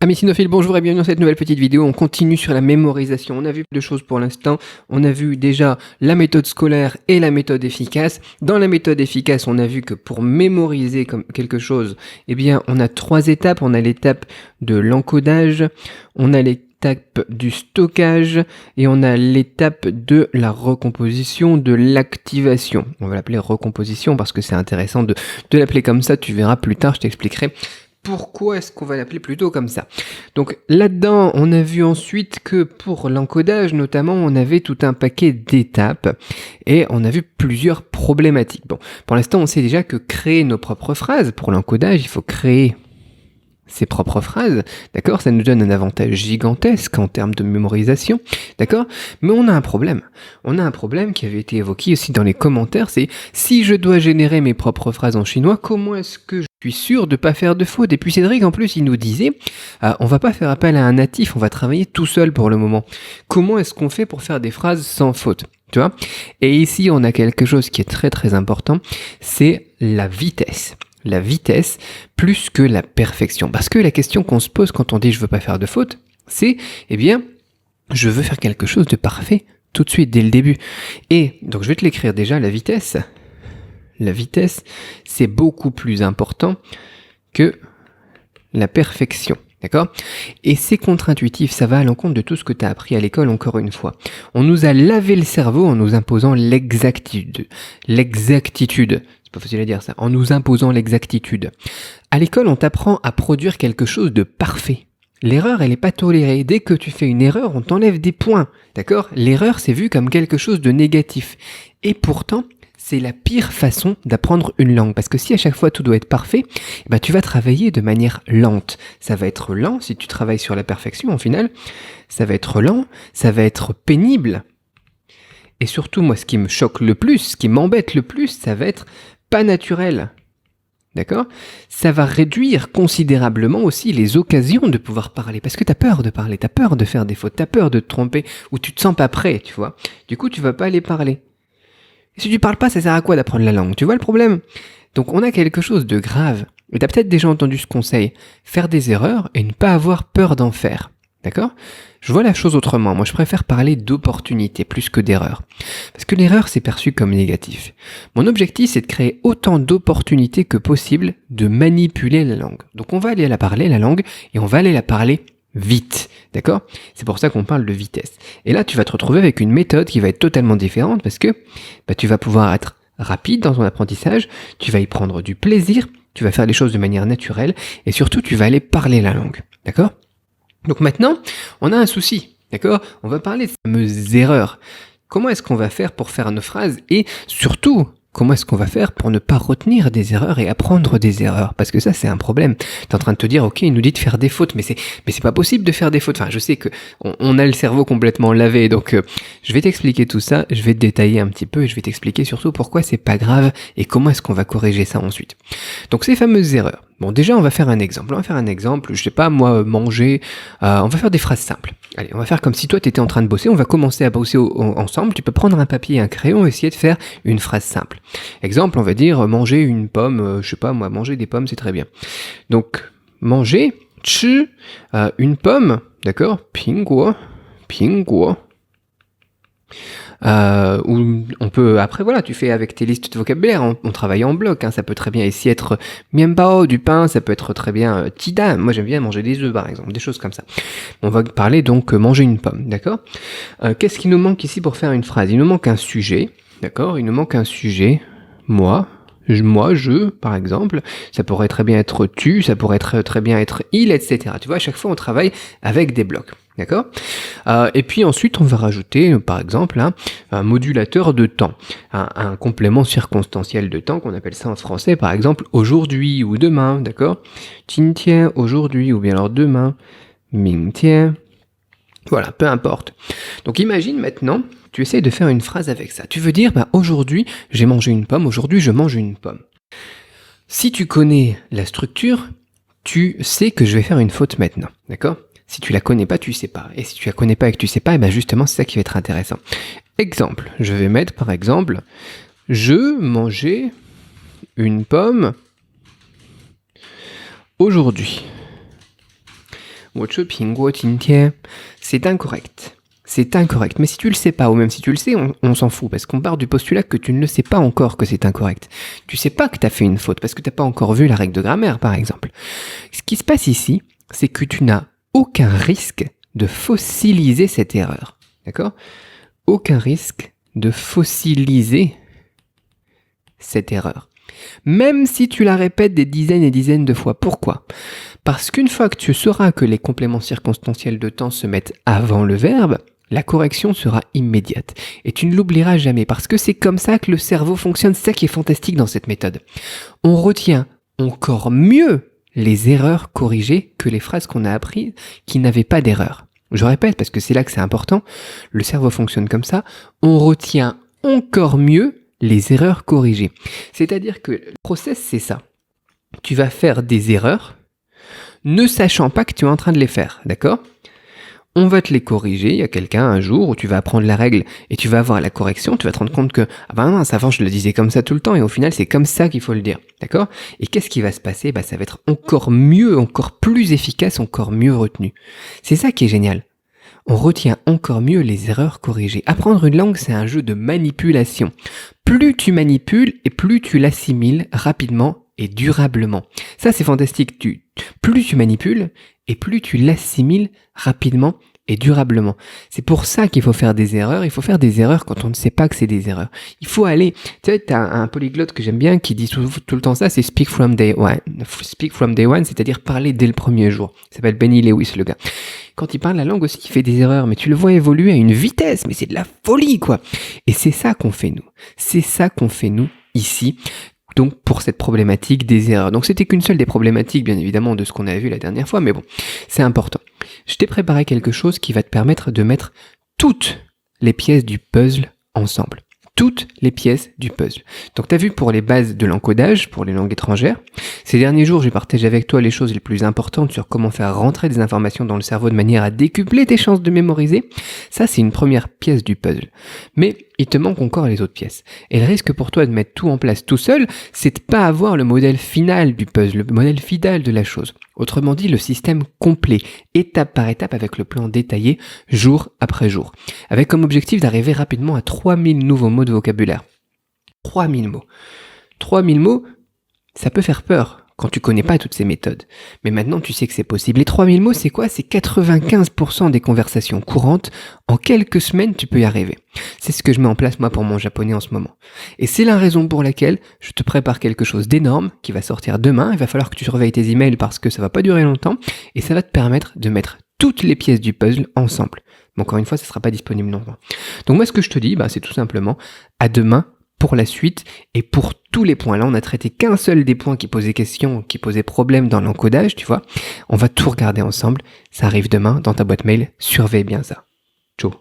Amis cynophiles, bonjour et bienvenue dans cette nouvelle petite vidéo. On continue sur la mémorisation. On a vu deux choses pour l'instant. On a vu déjà la méthode scolaire et la méthode efficace. Dans la méthode efficace, on a vu que pour mémoriser comme quelque chose, eh bien, on a trois étapes. On a l'étape de l'encodage, on a l'étape du stockage et on a l'étape de la recomposition, de l'activation. On va l'appeler recomposition parce que c'est intéressant de l'appeler comme ça. Tu verras plus tard, je t'expliquerai. Pourquoi est-ce qu'on va l'appeler plutôt comme ça? Donc là-dedans, on a vu ensuite que pour l'encodage notamment, on avait tout un paquet d'étapes et on a vu plusieurs problématiques. Bon, pour l'instant, on sait déjà que créer nos propres phrases, pour l'encodage, il faut créer ses propres phrases, d'accord? Ça nous donne un avantage gigantesque en termes de mémorisation, d'accord? Mais on a un problème. On a un problème qui avait été évoqué aussi dans les commentaires, c'est si je dois générer mes propres phrases en chinois, comment est-ce que je suis sûr de ne pas faire de faute? Et puis Cédric, en plus, il nous disait, on va pas faire appel à un natif, on va travailler tout seul pour le moment. Comment est-ce qu'on fait pour faire des phrases sans faute? Tu vois? Et ici, on a quelque chose qui est très très important, c'est la vitesse. La vitesse plus que la perfection. Parce que la question qu'on se pose quand on dit je veux pas faire de faute, c'est, eh bien, je veux faire quelque chose de parfait tout de suite, dès le début. Et donc je vais te l'écrire déjà, la vitesse. La vitesse, c'est beaucoup plus important que la perfection. D'accord? Et c'est contre-intuitif, ça va à l'encontre de tout ce que tu as appris à l'école encore une fois. On nous a lavé le cerveau en nous imposant l'exactitude. L'exactitude. C'est pas facile à dire ça. En nous imposant l'exactitude. À l'école, on t'apprend à produire quelque chose de parfait. L'erreur, elle n'est pas tolérée. Dès que tu fais une erreur, on t'enlève des points. D'accord? L'erreur, c'est vu comme quelque chose de négatif. Et pourtant, c'est la pire façon d'apprendre une langue. Parce que si à chaque fois tout doit être parfait, ben tu vas travailler de manière lente. Ça va être lent si tu travailles sur la perfection, au final. Ça va être lent, ça va être pénible. Et surtout, moi, ce qui me choque le plus, ce qui m'embête le plus, ça va être pas naturel. D'accord? Ça va réduire considérablement aussi les occasions de pouvoir parler. Parce que tu as peur de parler, tu as peur de faire des fautes, tu as peur de te tromper, ou tu te sens pas prêt, tu vois. Du coup, tu vas pas aller parler. Et si tu parles pas, ça sert à quoi d'apprendre la langue? Tu vois le problème? Donc on a quelque chose de grave. Et tu as peut-être déjà entendu ce conseil. Faire des erreurs et ne pas avoir peur d'en faire. D'accord? Je vois la chose autrement. Moi, je préfère parler d'opportunités plus que d'erreurs. Parce que l'erreur, c'est perçu comme négatif. Mon objectif, c'est de créer autant d'opportunités que possible de manipuler la langue. Donc, on va aller la parler, la langue, et on va aller la parler vite. D'accord? C'est pour ça qu'on parle de vitesse. Et là, tu vas te retrouver avec une méthode qui va être totalement différente parce que tu vas pouvoir être rapide dans ton apprentissage, tu vas y prendre du plaisir, tu vas faire les choses de manière naturelle, et surtout, tu vas aller parler la langue. D'accord? Donc maintenant, on a un souci, d'accord? On va parler de ces fameuses erreurs. Comment est-ce qu'on va faire pour faire nos phrases? Et surtout, comment est-ce qu'on va faire pour ne pas retenir des erreurs et apprendre des erreurs? Parce que ça, c'est un problème. Tu es en train de te dire, ok, il nous dit de faire des fautes, mais c'est pas possible de faire des fautes. Enfin, je sais que on a le cerveau complètement lavé, donc je vais t'expliquer tout ça, je vais te détailler un petit peu et je vais t'expliquer surtout pourquoi c'est pas grave et comment est-ce qu'on va corriger ça ensuite. Donc ces fameuses erreurs. Bon, déjà, on va faire un exemple. Je sais pas, moi, manger. On va faire des phrases simples. Allez, on va faire comme si toi, tu étais en train de bosser. On va commencer à bosser ensemble. Tu peux prendre un papier et un crayon et essayer de faire une phrase simple. Exemple, on va dire manger une pomme. Je sais pas, moi, manger des pommes, c'est très bien. Donc, manger, une pomme, d'accord? Pingguo. Ou on peut, après voilà, tu fais avec tes listes de vocabulaire, on travaille en bloc, hein, ça peut très bien ici être mianbao, du pain, ça peut être très bien tida, moi j'aime bien manger des œufs par exemple, des choses comme ça. On va parler donc manger une pomme, d'accord? Qu'est-ce qui nous manque ici pour faire une phrase? Il nous manque un sujet, d'accord? Il nous manque un sujet, moi, je, par exemple, ça pourrait très bien être tu, ça pourrait très bien être il, etc. Tu vois, à chaque fois on travaille avec des blocs. D'accord? Et puis ensuite, on va rajouter, par exemple, un modulateur de temps, un complément circonstanciel de temps, qu'on appelle ça en français, par exemple, aujourd'hui ou demain, d'accord? Jingtian, aujourd'hui, ou bien alors demain, mingtian. Voilà, peu importe. Donc imagine maintenant, tu essayes de faire une phrase avec ça. Tu veux dire, aujourd'hui, j'ai mangé une pomme, aujourd'hui, je mange une pomme. Si tu connais la structure, tu sais que je vais faire une faute maintenant, d'accord? Si tu la connais pas, tu sais pas. Et si tu la connais pas et que tu sais pas, et ben justement, c'est ça qui va être intéressant. Exemple, je vais mettre par exemple, je mangeais une pomme aujourd'hui. 我吃苹果今天. C'est incorrect. C'est incorrect. Mais si tu le sais pas, ou même si tu le sais, on s'en fout, parce qu'on part du postulat que tu ne le sais pas encore que c'est incorrect. Tu sais pas que tu as fait une faute, parce que tu n'as pas encore vu la règle de grammaire, par exemple. Ce qui se passe ici, c'est que tu n'as aucun risque de fossiliser cette erreur. D'accord ? Aucun risque de fossiliser cette erreur. Même si tu la répètes des dizaines et dizaines de fois. Pourquoi ? Parce qu'une fois que tu sauras que les compléments circonstanciels de temps se mettent avant le verbe, la correction sera immédiate. Et tu ne l'oublieras jamais, parce que c'est comme ça que le cerveau fonctionne. C'est ça qui est fantastique dans cette méthode. On retient encore mieux les erreurs corrigées que les phrases qu'on a apprises qui n'avaient pas d'erreur. Je répète, parce que c'est là que c'est important. Le cerveau fonctionne comme ça. On retient encore mieux les erreurs corrigées. C'est-à-dire que le process, c'est ça. Tu vas faire des erreurs, ne sachant pas que tu es en train de les faire, d'accord ? On va te les corriger, il y a quelqu'un un jour où tu vas apprendre la règle et tu vas avoir la correction, tu vas te rendre compte que « Ah ben mince, avant je le disais comme ça tout le temps et au final c'est comme ça qu'il faut le dire, d'accord ?» Et qu'est-ce qui va se passer ? Ça va être encore mieux, encore plus efficace, encore mieux retenu. C'est ça qui est génial. On retient encore mieux les erreurs corrigées. Apprendre une langue, c'est un jeu de manipulation. Plus tu manipules et plus tu l'assimiles rapidement et durablement. Ça, c'est fantastique. Plus tu manipules et plus tu l'assimiles rapidement et durablement. C'est pour ça qu'il faut faire des erreurs. Il faut faire des erreurs quand on ne sait pas que c'est des erreurs. Il faut aller... Tu sais, t'as un polyglotte que j'aime bien qui dit tout le temps ça, c'est speak from day one. Speak from day one, c'est-à-dire parler dès le premier jour. Il s'appelle Benny Lewis, le gars. Quand il parle la langue aussi, il fait des erreurs, mais tu le vois évoluer à une vitesse, mais c'est de la folie, quoi. Et c'est ça qu'on fait, nous. C'est ça qu'on fait, nous, ici. Donc, pour cette problématique des erreurs. Donc, c'était qu'une seule des problématiques, bien évidemment, de ce qu'on avait vu la dernière fois, mais bon, c'est important. Je t'ai préparé quelque chose qui va te permettre de mettre toutes les pièces du puzzle ensemble. Toutes les pièces du puzzle. Donc, tu as vu pour les bases de l'encodage, pour les langues étrangères. Ces derniers jours, j'ai partagé avec toi les choses les plus importantes sur comment faire rentrer des informations dans le cerveau de manière à décupler tes chances de mémoriser. Ça, c'est une première pièce du puzzle. Mais il te manque encore les autres pièces. Et le risque pour toi de mettre tout en place tout seul, c'est de pas avoir le modèle final du puzzle, le modèle final de la chose. Autrement dit, le système complet, étape par étape, avec le plan détaillé, jour après jour. Avec comme objectif d'arriver rapidement à 3000 nouveaux mots de vocabulaire. 3000 mots. 3000 mots, ça peut faire peur quand tu connais pas toutes ces méthodes. Mais maintenant, tu sais que c'est possible. Les 3000 mots, c'est quoi ? C'est 95% des conversations courantes. En quelques semaines, tu peux y arriver. C'est ce que je mets en place, moi, pour mon japonais en ce moment. Et c'est la raison pour laquelle je te prépare quelque chose d'énorme qui va sortir demain. Il va falloir que tu surveilles tes emails parce que ça va pas durer longtemps. Et ça va te permettre de mettre toutes les pièces du puzzle ensemble. Mais encore une fois, ça sera pas disponible longtemps. Donc moi, ce que je te dis, c'est tout simplement à demain pour la suite et pour tous les points. Là, on a traité qu'un seul des points qui posaient question, qui posaient problème dans l'encodage, tu vois. On va tout regarder ensemble. Ça arrive demain dans ta boîte mail. Surveille bien ça. Ciao.